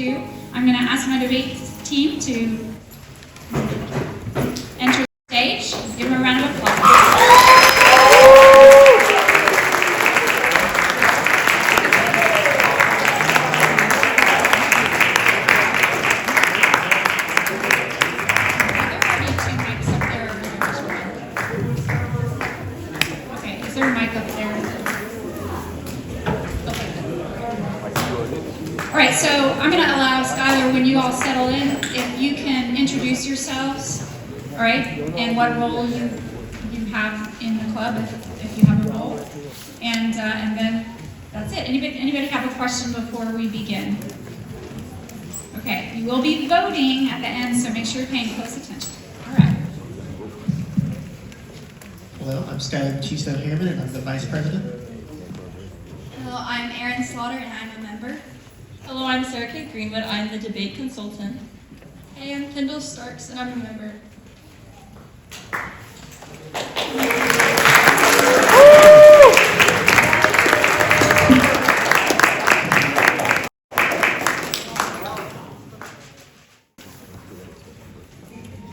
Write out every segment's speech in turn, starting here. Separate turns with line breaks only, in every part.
2, I'm going to ask my debate team to enter the stage. Let's give them a round of applause. So I'm going to allow Skylar, when you all settle in, if you can introduce yourselves, all right, and what role you have in the club, if you have a role, and then that's it. Anybody have a question before we begin? Okay, you will be voting at the end, so make sure you're paying close attention. All right.
Hello, I'm Skylar Battisto Hammond, and I'm the Vice President.
Hello, I'm Erin Slaughter, and I'm a member.
Hello, I'm Sara Greenwood. I'm the debate consultant.
Hey, I'm Kendall Starks, and I'm a member.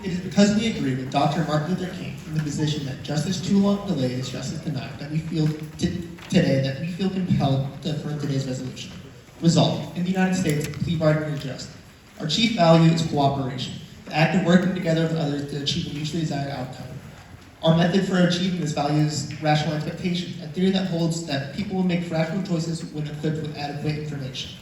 It is because we agree with Dr. Martin Luther King in the position that justice too long delayed is justice denied that we feel today that we feel compelled to affirm today's resolution. Resolved, in the United States, plea bargaining is just. Our chief value is cooperation, the act of working together with others to achieve a mutually desired outcome. Our method for achieving this value is rational expectation, a theory that holds that people will make rational choices when equipped with adequate information.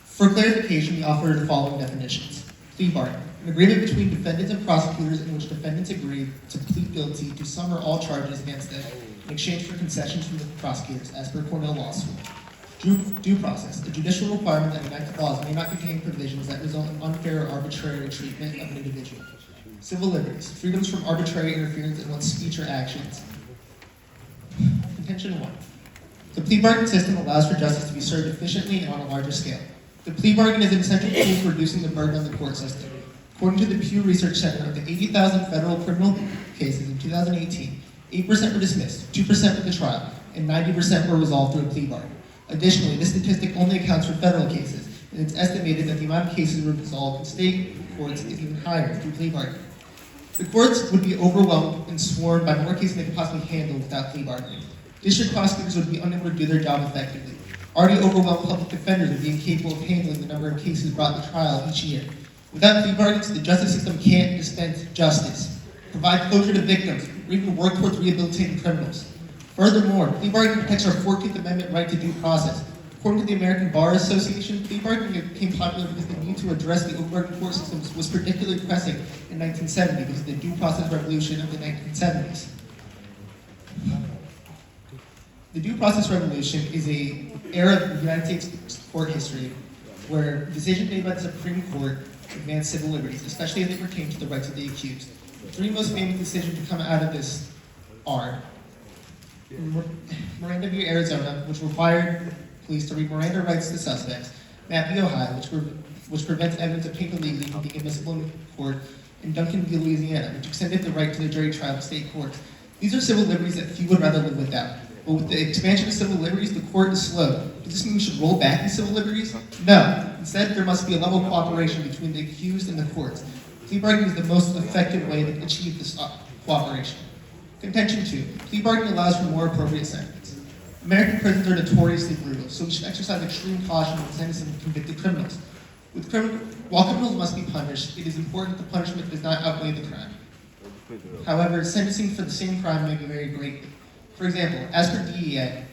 For clarification, we offer the following definitions. Plea bargain, an agreement between defendants and prosecutors in which defendants agree to plead guilty to some or all charges against them in exchange for concessions from the prosecutors, as per Cornell Law School. Due process, the judicial requirement that enacted laws may not contain provisions that result in unfair or arbitrary treatment of an individual. Civil liberties, freedoms from arbitrary interference in one's speech or actions. Contention 1. The plea bargain system allows for justice to be served efficiently and on a larger scale. The plea bargain is an essential tool for reducing the burden on the court system. According to the Pew Research Center, of the 80,000 federal criminal cases in 2018, 8% were dismissed, 2% went to trial, and 90% were resolved through a plea bargain. Additionally, this statistic only accounts for federal cases, and it's estimated that the amount of cases resolved in state courts is even higher through plea bargaining. The courts would be overwhelmed and swarmed by more cases than they could possibly handle without plea bargaining. District prosecutors would be unable to do their job effectively. Already overwhelmed public defenders would be incapable of handling the number of cases brought to trial each year. Without plea bargains, the justice system can't dispense justice, provide closure to victims, or even work towards rehabilitating criminals. Furthermore, plea bargaining protects our 14th Amendment right to due process. According to the American Bar Association, plea bargaining became popular because the need to address the overburdened court systems was particularly pressing in 1970 because of the due process revolution of the 1970s. The due process revolution is an era of the United States court history where decisions made by the Supreme Court advanced civil liberties, especially as they pertain to the rights of the accused. The three most famous decisions to come out of this are Miranda v. Arizona, which required police to read Miranda rights to suspects, Mapp v. Ohio, which prevents evidence obtained illegally from being admissible in court, and Duncan v. Louisiana, which extended the right to the jury trial of state courts. These are civil liberties that few would rather live without. But with the expansion of civil liberties, the court is slow. Does this mean we should roll back these civil liberties? No. Instead, there must be a level of cooperation between the accused and the courts. Plea bargaining is the most effective way to achieve this cooperation. Contention 2. Plea bargaining allows for more appropriate sentences. American prisons are notoriously brutal, so we should exercise extreme caution when sentencing convicted criminals. While criminals must be punished, it is important that the punishment does not outweigh the crime. However, sentencing for the same crime may vary greatly. For example, as per DEA,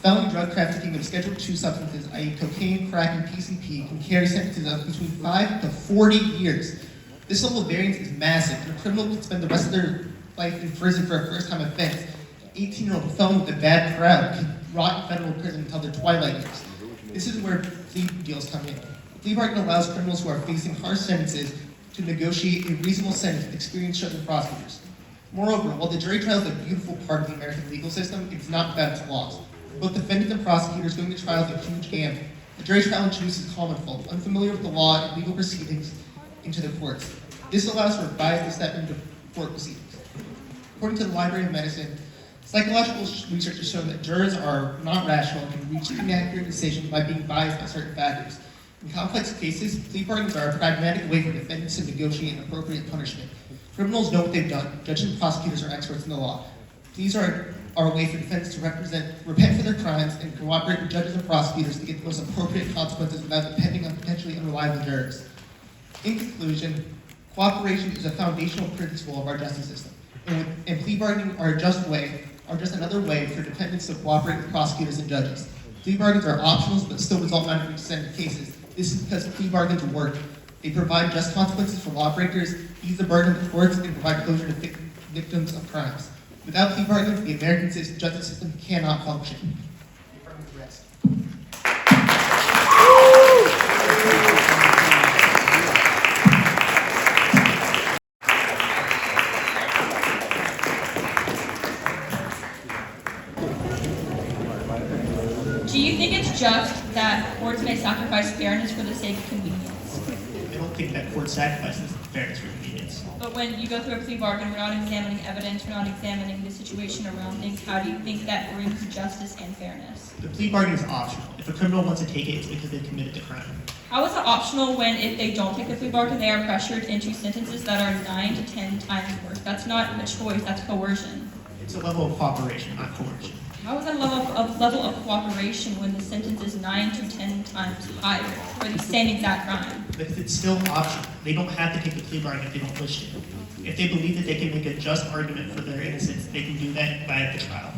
felony drug trafficking of Schedule II substances, i.e. cocaine, crack, and PCP, can carry sentences of between 5 to 40 years. This level of variance is massive, and a criminal can spend the rest of their life in prison for a first-time offense. An 18-year-old felon with a bad crowd can rot in federal prison until their twilight years. This is where plea deals come in. The plea bargain allows criminals who are facing harsh sentences to negotiate a reasonable sentence with experienced certain prosecutors. Moreover, while the jury trial is a beautiful part of the American legal system, it's not without its flaws. Both defendants and prosecutors going to trial is a huge gamble. The jury trial introduces common folk, unfamiliar with the law and legal proceedings, into the courts. This allows for biased step into court proceedings. According to the Library of Medicine, psychological research has shown that jurors are not rational and can reach inaccurate decisions by being biased by certain factors. In complex cases, plea bargains are a pragmatic way for defendants to negotiate an appropriate punishment. Criminals know what they've done. Judges and prosecutors are experts in the law. Pleas are a way for defendants to repent for their crimes and cooperate with judges and prosecutors to get the most appropriate consequences without depending on potentially unreliable jurors. In conclusion, cooperation is a foundational principle of our justice system, and plea bargaining are just another way for defendants to cooperate with prosecutors and judges. Plea bargains are optional but still result in 90% of cases. This is because plea bargains work. They provide just consequences for lawbreakers, ease the burden of the courts, and provide closure to victims of crimes. Without plea bargains, the American justice system cannot function. Rest.
Do you think it's just that courts may sacrifice fairness for the sake of convenience?
I don't think that court sacrifices fairness for convenience.
But when you go through a plea bargain, we're not examining evidence, we're not examining the situation around things. How do you think that brings justice and fairness?
The plea bargain is optional. If a criminal wants to take it, it's because they've committed the crime.
How is it optional when if they don't take the plea bargain, they are pressured into sentences that are 9 to 10 times worse? That's not a choice, that's coercion.
It's a level of cooperation, not coercion.
How is that a level of cooperation when the sentence is 9 to 10 times higher for the same exact crime?
Because it's still optional. They don't have to take the plea bargain if they don't wish to. If they believe that they can make a just argument for their innocence, they can do that by the trial.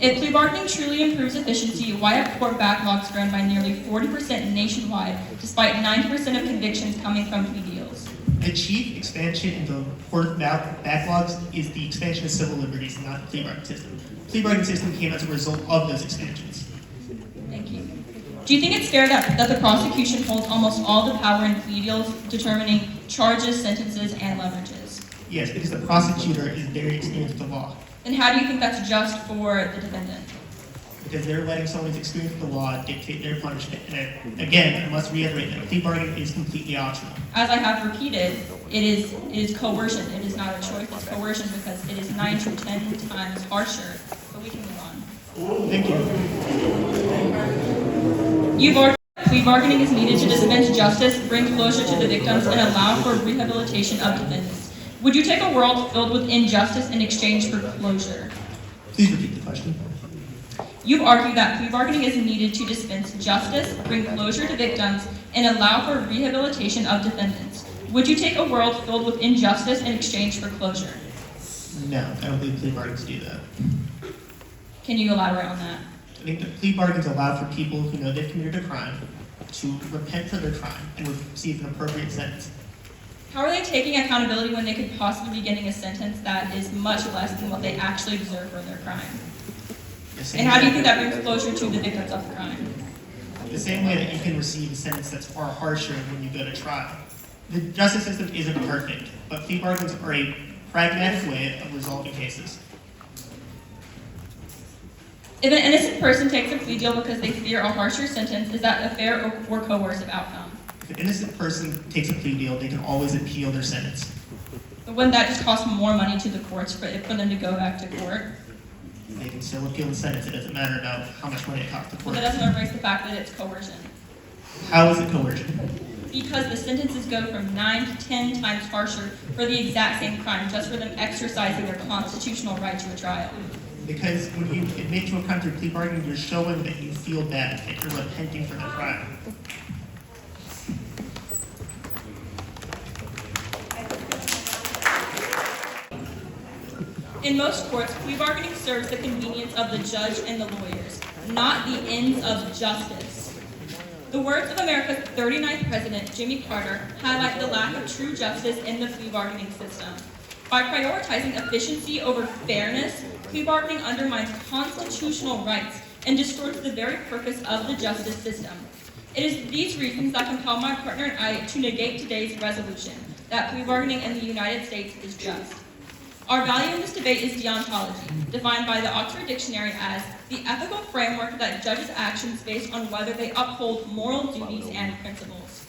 If plea bargaining truly improves efficiency, why have court backlogs grown by nearly 40% nationwide, despite 90% of convictions coming from plea deals?
The chief expansion in the court backlogs is the expansion of civil liberties, not the plea bargain system. The plea bargain system came as a result of those expansions.
Thank you. Do you think it's fair that the prosecution holds almost all the power in plea deals, determining charges, sentences, and leverages?
Yes, because the prosecutor is very experienced with the law.
Then how do you think that's just for the defendant?
Because they're letting someone who's experienced with the law dictate their punishment. And again, I must reiterate that a plea bargain is completely optional. As
I have repeated, it is coercion. It is not a choice. It's coercion because it is 9 to 10 times harsher. But we can move on.
Thank you.
You've argued that plea bargaining is needed to dispense justice, bring closure to the victims, and allow for rehabilitation of defendants. Would you take a world filled with injustice in exchange for closure?
Please repeat the question.
You've argued that plea bargaining is needed to dispense justice, bring closure to victims, and allow for rehabilitation of defendants. Would you take a world filled with injustice in exchange for closure?
No, I don't believe plea bargains do that.
Can you elaborate on that?
I think that plea bargains allow for people who know they've committed a crime to repent for their crime and receive an appropriate sentence.
How are they taking accountability when they could possibly be getting a sentence that is much less than what they actually deserve for their crime? And how do you think that brings closure to the victims of the crime?
The same way that you can receive a sentence that's far harsher when you go to trial. The justice system isn't perfect, but plea bargains are a pragmatic way of resolving cases.
If an innocent person takes a plea deal because they fear a harsher sentence, is that a fair or coercive outcome?
If an innocent person takes a plea deal, they can always appeal their sentence.
But wouldn't that just cost more money to the courts for them to go back to court?
They can still appeal the sentence. It doesn't matter about how much money it costs the
Well,
court.
that doesn't erase the fact that it's coercion.
How is it coercion?
Because the sentences go from 9 to 10 times harsher for the exact same crime, just for them exercising their constitutional right to a trial.
Because when you admit to a crime through plea bargaining, you're showing that you feel bad, that you're repenting for the crime.
In most courts, plea bargaining serves the convenience of the judge and the lawyers, not the ends of justice. The words of America's 39th president, Jimmy Carter, highlight the lack of true justice in the plea bargaining system. By prioritizing efficiency over fairness, plea bargaining undermines constitutional rights and destroys the very purpose of the justice system. It is these reasons that compel my partner and I to negate today's resolution, that plea bargaining in the United States is just. Our value in this debate is deontology, defined by the Oxford Dictionary as the ethical framework that judges actions based on whether they uphold moral duties and principles.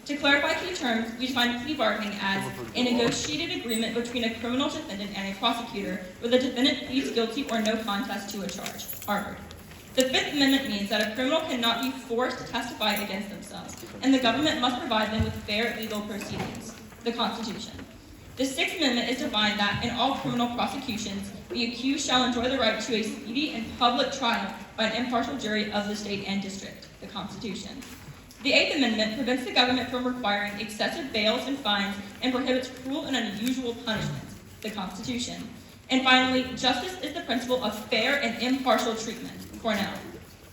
To clarify key terms, we define plea bargaining as a negotiated agreement between a criminal defendant and a prosecutor where the defendant pleads guilty or no contest to a charge. Harvard. The Fifth Amendment means that a criminal cannot be forced to testify against themselves, and the government must provide them with fair legal proceedings. The Constitution. The Sixth Amendment is defined that in all criminal prosecutions, the accused shall enjoy the right to a speedy and public trial by an impartial jury of the state and district. The Constitution. The Eighth Amendment prevents the government from requiring excessive bails and fines and prohibits cruel and unusual punishments. The Constitution. And finally, justice is the principle of fair and impartial treatment. Cornell.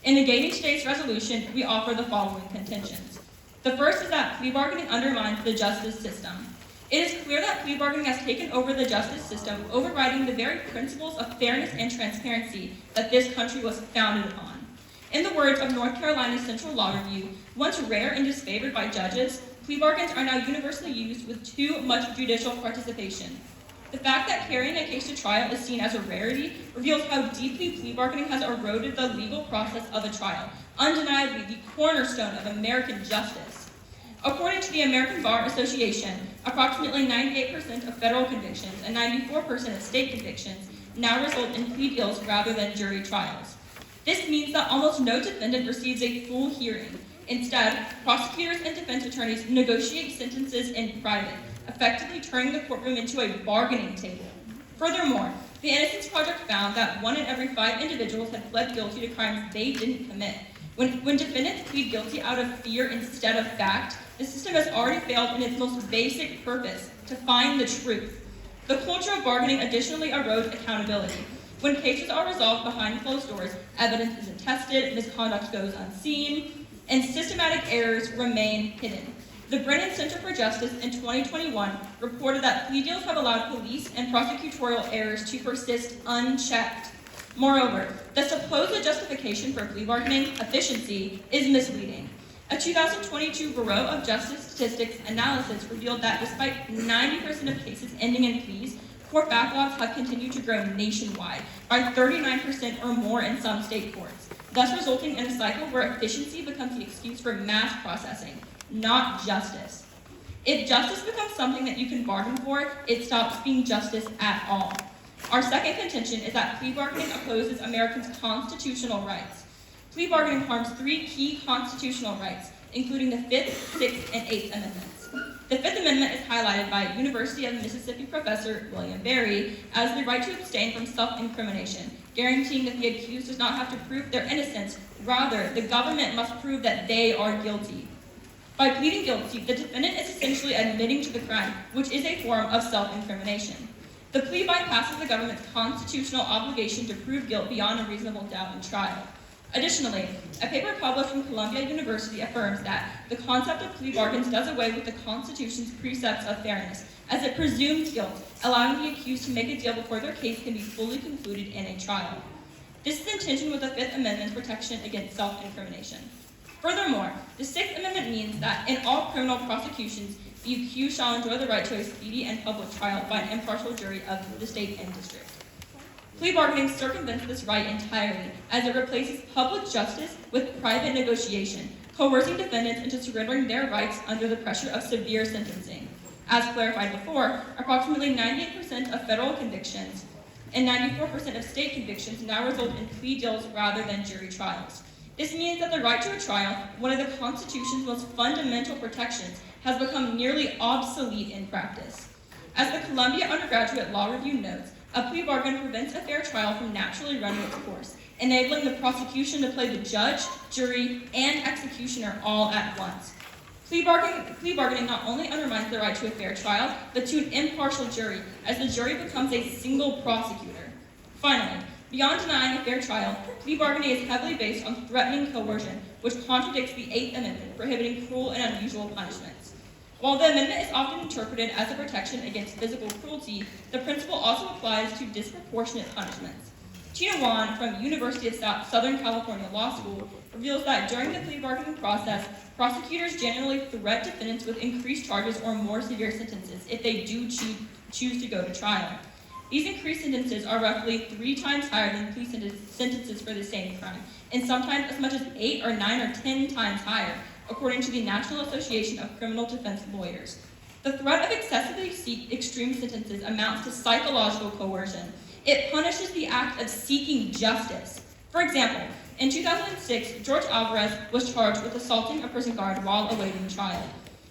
In negating today's resolution, we offer the following contentions. The first is that plea bargaining undermines the justice system. It is clear that plea bargaining has taken over the justice system, overriding the very principles of fairness and transparency that this country was founded upon. In the words of North Carolina's Central Law Review, once rare and disfavored by judges, plea bargains are now universally used with too much judicial participation. The fact that carrying a case to trial is seen as a rarity reveals how deeply plea bargaining has eroded the legal process of a trial, undeniably the cornerstone of American justice. According to the American Bar Association, approximately 98% of federal convictions and 94% of state convictions now result in plea deals rather than jury trials. This means that almost no defendant receives a full hearing. Instead, prosecutors and defense attorneys negotiate sentences in private, effectively turning the courtroom into a bargaining table. Furthermore, the Innocence Project found that 1 in every 5 individuals had pled guilty to crimes they didn't commit. When defendants plead guilty out of fear instead of fact, the system has already failed in its most basic purpose, to find the truth. The culture of bargaining additionally erodes accountability. When cases are resolved behind closed doors, evidence isn't tested, misconduct goes unseen, and systematic errors remain hidden. The Brennan Center for Justice in 2021 reported that plea deals have allowed police and prosecutorial errors to persist unchecked. Moreover, the supposed justification for plea bargaining, efficiency, is misleading. A 2022 Bureau of Justice Statistics analysis revealed that despite 90% of cases ending in pleas, court backlogs have continued to grow nationwide by 39% or more in some state courts, thus resulting in a cycle where efficiency becomes the excuse for mass processing, not justice. If justice becomes something that you can bargain for, it stops being justice at all. Our second contention is that plea bargaining opposes Americans' constitutional rights. Plea bargaining harms 3 key constitutional rights, including the 5th, 6th, and 8th Amendments. The 5th Amendment is highlighted by University of Mississippi professor William Berry as the right to abstain from self-incrimination, guaranteeing that the accused does not have to prove their innocence. Rather, the government must prove that they are guilty. By pleading guilty, the defendant is essentially admitting to the crime, which is a form of self-incrimination. The plea bypasses the government's constitutional obligation to prove guilt beyond a reasonable doubt in trial. Additionally, a paper published from Columbia University affirms that the concept of plea bargains does away with the Constitution's precepts of fairness, as it presumes guilt, allowing the accused to make a deal before their case can be fully concluded in a trial. This is in tension with the 5th Amendment's protection against self-incrimination. Furthermore, the 6th Amendment means that in all criminal prosecutions, the accused shall enjoy the right to a speedy and public trial by an impartial jury of the state and district. Plea bargaining circumvents this right entirely, as it replaces public justice with private negotiation, coercing defendants into surrendering their rights under the pressure of severe sentencing. As clarified before, approximately 98% of federal convictions and 94% of state convictions now result in plea deals rather than jury trials. This means that the right to a trial, one of the Constitution's most fundamental protections, has become nearly obsolete in practice. As the Columbia Undergraduate Law Review notes, a plea bargain prevents a fair trial from naturally running its course, enabling the prosecution to play the judge, jury, and executioner all at once. Plea bargaining not only undermines the right to a fair trial, but to an impartial jury, as the jury becomes a single prosecutor. Finally, beyond denying a fair trial, plea bargaining is heavily based on threatening coercion, which contradicts the 8th Amendment, prohibiting cruel and unusual punishments. While the amendment is often interpreted as a protection against physical cruelty, the principle also applies to disproportionate punishments. Tina Wan from University of Southern California Law School reveals that during the plea bargaining process, prosecutors generally threat defendants with increased charges or more severe sentences if they do choose to go to trial. These increased sentences are roughly 3 times higher than plea sentences for the same crime, and sometimes as much as 8 or 9 or 10 times higher, according to the National Association of Criminal Defense Lawyers. The threat of excessively extreme sentences amounts to psychological coercion. It punishes the act of seeking justice. For example, In 2006, George Alvarez was charged with assaulting a prison guard while awaiting trial.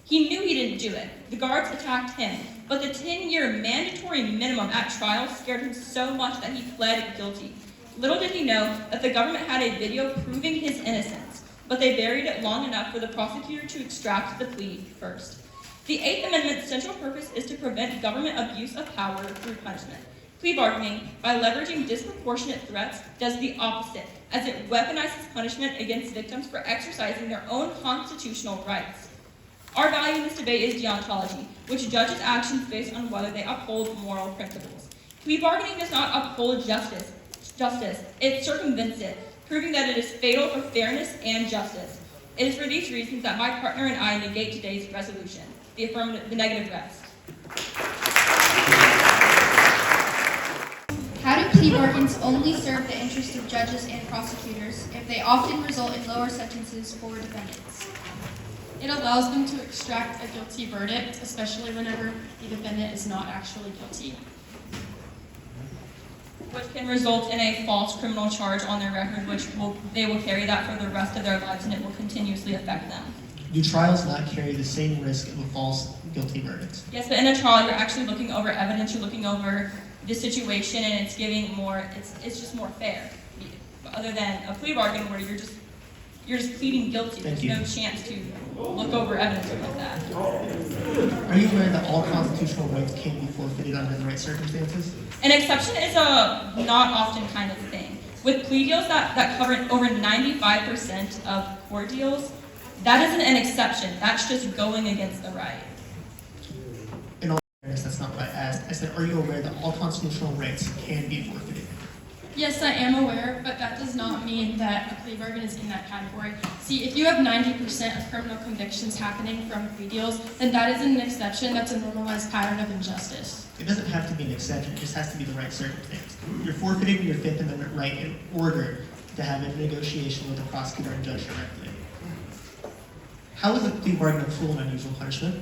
He knew he didn't do it. The guards attacked him, but the 10-year mandatory minimum at trial scared him so much that he pled guilty. Little did he know that the government had a video proving his innocence, but they buried it long enough for the prosecutor to extract the plea first. The Eighth Amendment's central purpose is to prevent government abuse of power through punishment. Plea bargaining, by leveraging disproportionate threats, does the opposite, as it weaponizes punishment against victims for exercising their own constitutional rights. Our value in this debate is deontology, which judges actions based on whether they uphold moral principles. Plea bargaining does not uphold justice, it circumvents it, proving that it is fatal for fairness and justice. It is for these reasons that my partner and I negate today's resolution, the negative rest.
How do plea bargains only serve the interest of judges and prosecutors if they often result in lower sentences for defendants?
It allows them to extract a guilty verdict, especially whenever the defendant is not actually guilty.
Which can result in a false criminal charge on their record, they will carry that for the rest of their lives, and it will continuously affect them.
Do trials not carry the same risk of a false guilty verdict?
Yes, but in a trial, you're actually looking over evidence, you're looking over the situation, and it's giving more, it's just more fair. Other than a plea bargain where you're just pleading guilty. There's no chance to look over evidence like that.
Are you aware that all constitutional rights can be forfeited under the right circumstances?
An exception is a not often kind of thing. With plea deals that cover over 95% of court deals, that isn't an exception. That's just going against the right.
In all fairness, that's not what I asked. I said, are you aware that all constitutional rights can be forfeited?
Yes, I am aware, but that does not mean that a plea bargain is in that category. See, if you have 90% of criminal convictions happening from plea deals, then that isn't an exception, that's a normalized pattern of injustice.
It doesn't have to be an exception, it just has to be the right circumstance. You're forfeiting your Fifth Amendment right in order to have a negotiation with the prosecutor and judge directly. How is a plea bargain a cruel and unusual punishment?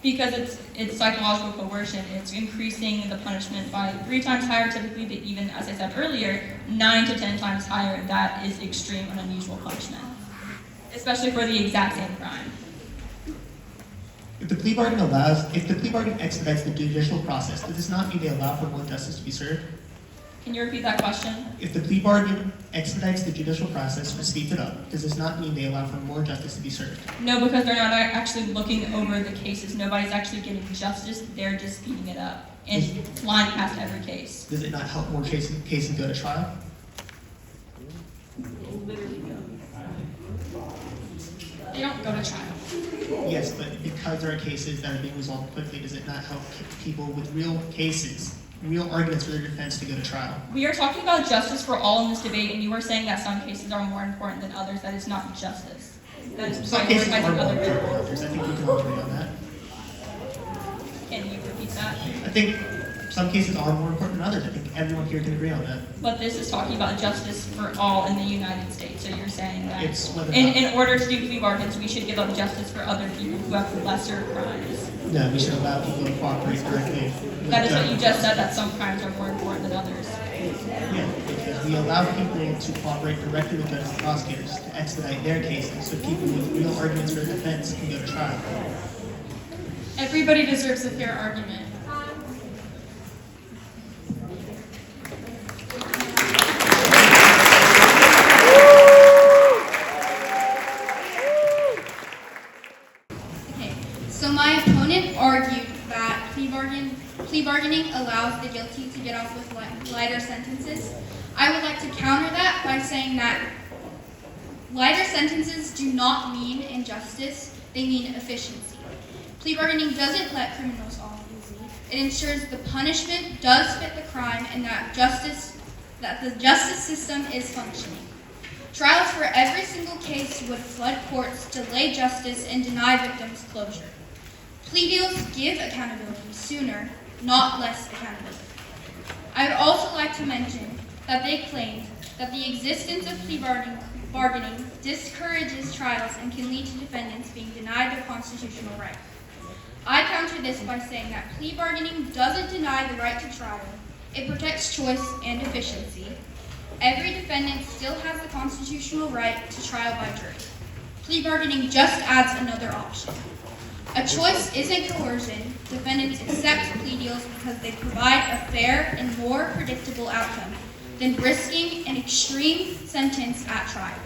Because it's psychological coercion. It's increasing the punishment by 3 times higher typically, but even, as I said earlier, 9 to 10 times higher. That is extreme and unusual punishment, especially for the exact same crime.
If the plea bargain expedites the judicial process, does this not mean they allow for more justice to be served?
Can you repeat that question?
If the plea bargain expedites the judicial process or speeds it up, does this not mean they allow for more justice to be served?
No, because they're not actually looking over the cases. Nobody's actually getting justice. They're just speeding it up and flying past every case.
Does it not help more cases go to trial?
They don't go to trial.
Yes, but because there are cases that are being resolved quickly, does it not help people with real cases, real arguments for their defense to go to trial?
We are talking about justice for all in this debate, and you are saying that some cases are more important than others. That is not justice. That is
Some cases are
prioritizing
more
other
important
people.
than others. I think we can all agree on that.
Can you repeat that?
I think some cases are more important than others. I think everyone here can agree on that.
But this is talking about justice for all in the United States. So you're saying that
It's whether or
in order to do plea bargains, we should give up justice for other people who have lesser crimes.
No, we should allow people to cooperate directly with
That is what you
judges.
just said, that some crimes are more important than others.
Yeah, because we allow people to cooperate directly with judges and prosecutors to expedite their cases so people with real arguments for their defense can go to trial.
Everybody deserves a fair argument.
Okay, so my opponent argued that plea bargaining allows the guilty to get off with lighter sentences. I would like to counter that by saying that lighter sentences do not mean injustice, they mean efficiency. Plea bargaining doesn't let criminals off easy. It ensures the punishment does fit the crime and that the justice system is functioning. Trials for every single case would flood courts, delay justice, and deny victims closure. Plea deals give accountability sooner, not less accountability. I would also like to mention that they claimed that the existence of plea bargaining discourages trials and can lead to defendants being denied their constitutional right. I counter this by saying that plea bargaining doesn't deny the right to trial. It protects choice and efficiency. every defendant still has the constitutional right to trial by jury. Plea bargaining just adds another option. A choice isn't coercion. Defendants accept plea deals because they provide a fair and more predictable outcome than risking an extreme sentence at trial.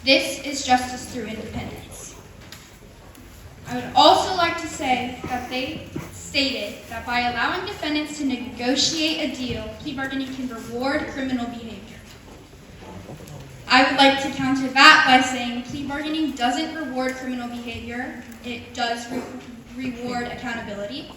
This is justice through independence. I would also like to say that they stated that by allowing defendants to negotiate a deal, plea bargaining can reward criminal behavior. I would like to counter that by saying plea bargaining doesn't reward criminal behavior. It does reward accountability.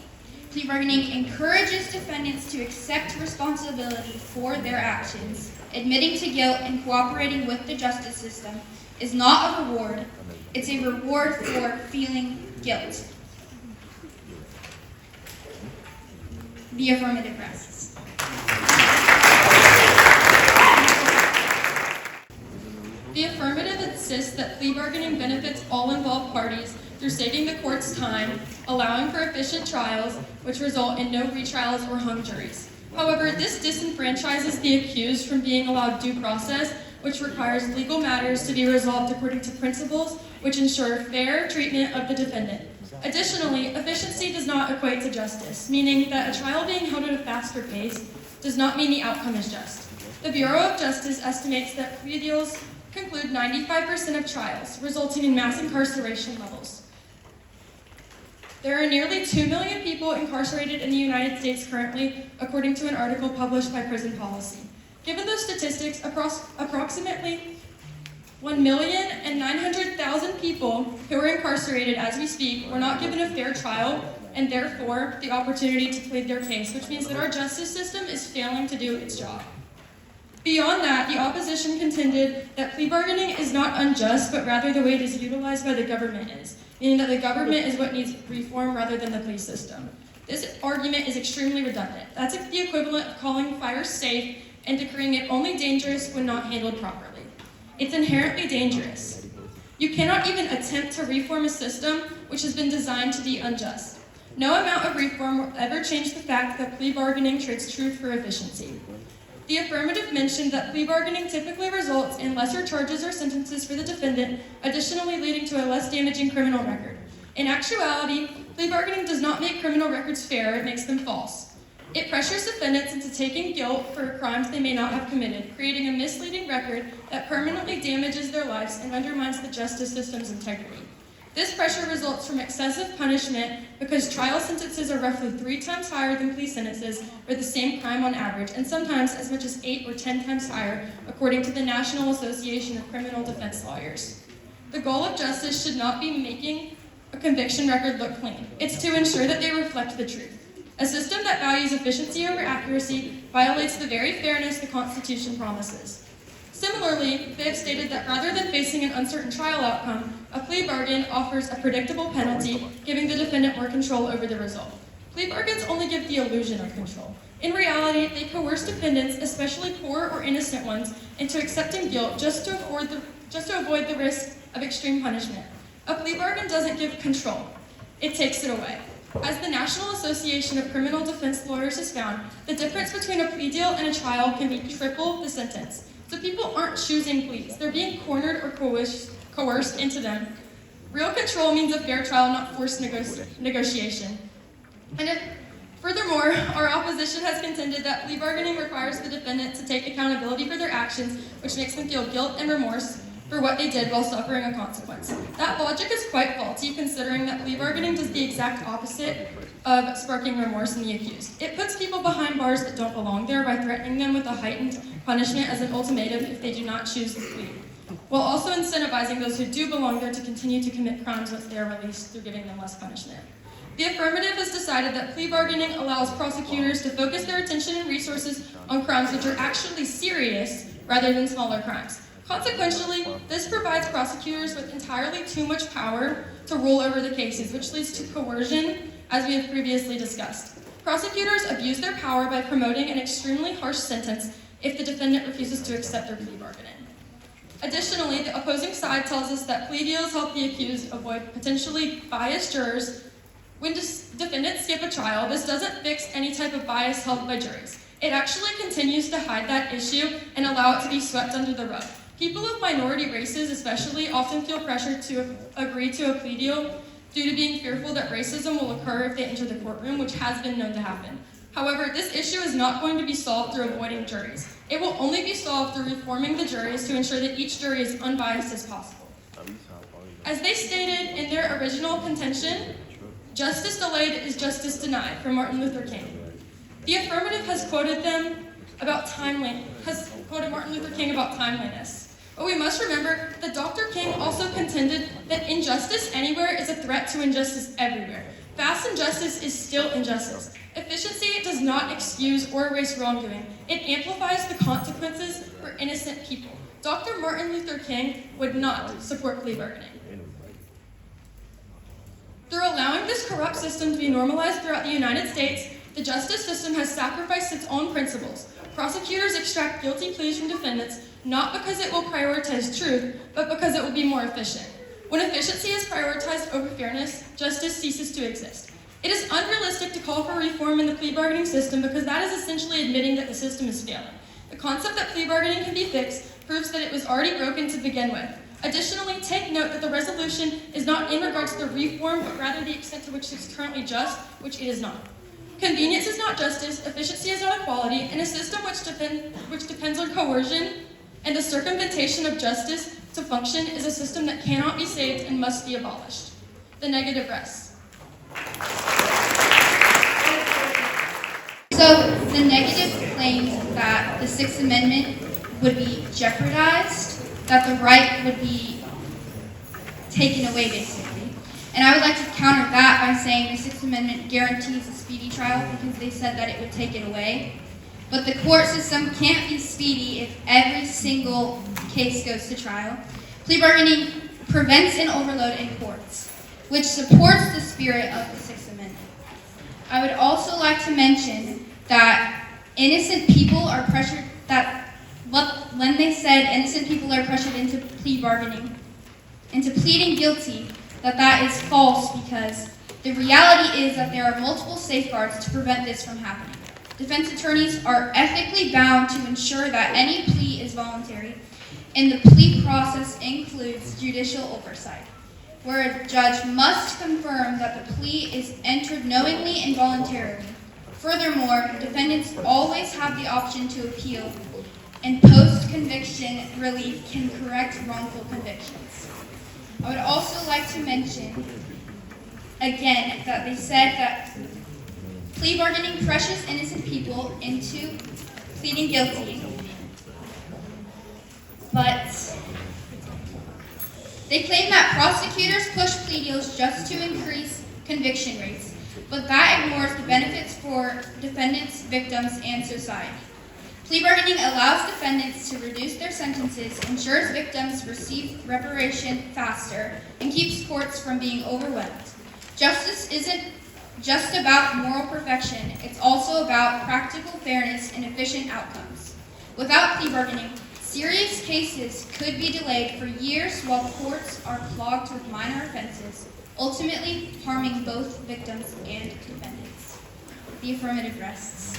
Plea bargaining encourages defendants to accept responsibility for their actions. Admitting to guilt and cooperating with the justice system is not a reward. It's a reward for feeling guilt. The affirmative rests.
The affirmative insists that plea bargaining benefits all involved parties through saving the court's time, allowing for efficient trials, which result in no retrials or hung juries. However, this disenfranchises the accused from being allowed due process, which requires legal matters to be resolved according to principles which ensure fair treatment of the defendant. Additionally, efficiency does not equate to justice, meaning that a trial being held at a faster pace does not mean the outcome is just. The Bureau of Justice estimates that plea deals conclude 95% of trials, resulting in mass incarceration levels. There are nearly 2 million people incarcerated in the United States currently, according to an article published by Prison Policy. Given those statistics, approximately 1,900,000 people who are incarcerated as we speak were not given a fair trial and therefore the opportunity to plead their case, which means that our justice system is failing to do its job. Beyond that, the opposition contended that plea bargaining is not unjust, but rather the way it is utilized by the government is, meaning that the government is what needs reform rather than the police system. This argument is extremely redundant. That's the equivalent of calling fire safe and decreeing it only dangerous when not handled properly. It's inherently dangerous. You cannot even attempt to reform a system which has been designed to be unjust. No amount of reform will ever change the fact that plea bargaining trades truth for efficiency. The affirmative mentioned that plea bargaining typically results in lesser charges or sentences for the defendant, additionally leading to a less damaging criminal record. In actuality, plea bargaining does not make criminal records fair, it makes them false. It pressures defendants into taking guilt for crimes they may not have committed, creating a misleading record that permanently damages their lives and undermines the justice system's integrity. This pressure results from excessive punishment because trial sentences are roughly 3 times higher than plea sentences for the same crime on average, and sometimes as much as 8 or 10 times higher, according to the National Association of Criminal Defense Lawyers. The goal of justice should not be making a conviction record look clean. It's to ensure that they reflect the truth. A system that values efficiency over accuracy violates the very fairness the Constitution promises. Similarly, they have stated that rather than facing an uncertain trial outcome, a plea bargain offers a predictable penalty, giving the defendant more control over the result. Plea bargains only give the illusion of control. In reality, they coerce defendants, especially poor or innocent ones, into accepting guilt just to avoid the risk of extreme punishment. A plea bargain doesn't give control. It takes it away. As the National Association of Criminal Defense Lawyers has found, the difference between a plea deal and a trial can be triple the sentence. So people aren't choosing pleas. They're being cornered or coerced into them. Real control means a fair trial, not forced negotiation. Furthermore, our opposition has contended that plea bargaining requires the defendant to take accountability for their actions, which makes them feel guilt and remorse for what they did while suffering a consequence. That logic is quite faulty, considering that plea bargaining does the exact opposite of sparking remorse in the accused. It puts people behind bars that don't belong there by threatening them with a heightened punishment as an ultimatum if they do not choose to plea, while also incentivizing those who do belong there to continue to commit crimes once they are released through giving them less punishment. The affirmative has decided that plea bargaining allows prosecutors to focus their attention and resources on crimes which are actually serious rather than smaller crimes. Consequentially, this provides prosecutors with entirely too much power to rule over the cases, which leads to coercion, as we have previously discussed. Prosecutors abuse their power by promoting an extremely harsh sentence if the defendant refuses to accept their plea bargaining. Additionally, the opposing side tells us that plea deals help the accused avoid potentially biased jurors. When defendants skip a trial, this doesn't fix any type of bias held by juries. It actually continues to hide that issue and allow it to be swept under the rug. People of minority races especially often feel pressured to agree to a plea deal due to being fearful that racism will occur if they enter the courtroom, which has been known to happen. However, this issue is not going to be solved through avoiding juries. It will only be solved through reforming the juries to ensure that each jury is unbiased as possible. As they stated in their original contention, justice delayed is justice denied, from Martin Luther King. The Affirmative has quoted Martin Luther King about timeliness. But we must remember that Dr. King also contended that injustice anywhere is a threat to injustice everywhere. Fast injustice is still injustice. Efficiency does not excuse or erase wrongdoing. It amplifies the consequences for innocent people. Dr. Martin Luther King would not support plea bargaining. Through allowing this corrupt system to be normalized throughout the United States, the justice system has sacrificed its own principles. Prosecutors extract guilty pleas from defendants not because it will prioritize truth, but because it will be more efficient. When efficiency is prioritized over fairness, justice ceases to exist. It is unrealistic to call for reform in the plea bargaining system because that is essentially admitting that the system is failing. The concept that plea bargaining can be fixed proves that it was already broken to begin with. Additionally, take note that the resolution is not in regards to the reform, but rather the extent to which it's currently just, which it is not. Convenience is not justice, efficiency is not equality, and a system which depends on coercion and the circumvention of justice to function is a system that cannot be saved and must be abolished. The negative rests.
So the negative claims that the Sixth Amendment would be jeopardized, that the right would be taken away, basically. And I would like to counter that by saying the Sixth Amendment guarantees a speedy trial because they said that it would take it away. But the court system can't be speedy if every single case goes to trial. Plea bargaining prevents an overload in courts, which supports the spirit of the Sixth Amendment. I would also like to mention that innocent people are pressured, when they said innocent people are pressured into plea bargaining, into pleading guilty, that is false because the reality is that there are multiple safeguards to prevent this from happening. Defense attorneys are ethically bound to ensure that any plea is voluntary, and the plea process includes judicial oversight, where a judge must confirm that the plea is entered knowingly and voluntarily. Furthermore, defendants always have the option to appeal, and post-conviction relief can correct wrongful convictions. I would also like to mention, again, that they said that plea bargaining pressures innocent people into pleading guilty, but they claim that prosecutors push plea deals just to increase conviction rates, but that ignores the benefits for defendants, victims, and society. Plea bargaining allows defendants to reduce their sentences, ensures victims receive reparation faster, and keeps courts from being overwhelmed. Justice isn't just about moral perfection, it's also about practical fairness and efficient outcomes. Without plea bargaining, serious cases could be delayed for years while courts are clogged with minor offenses, ultimately harming both victims and defendants. The affirmative rests.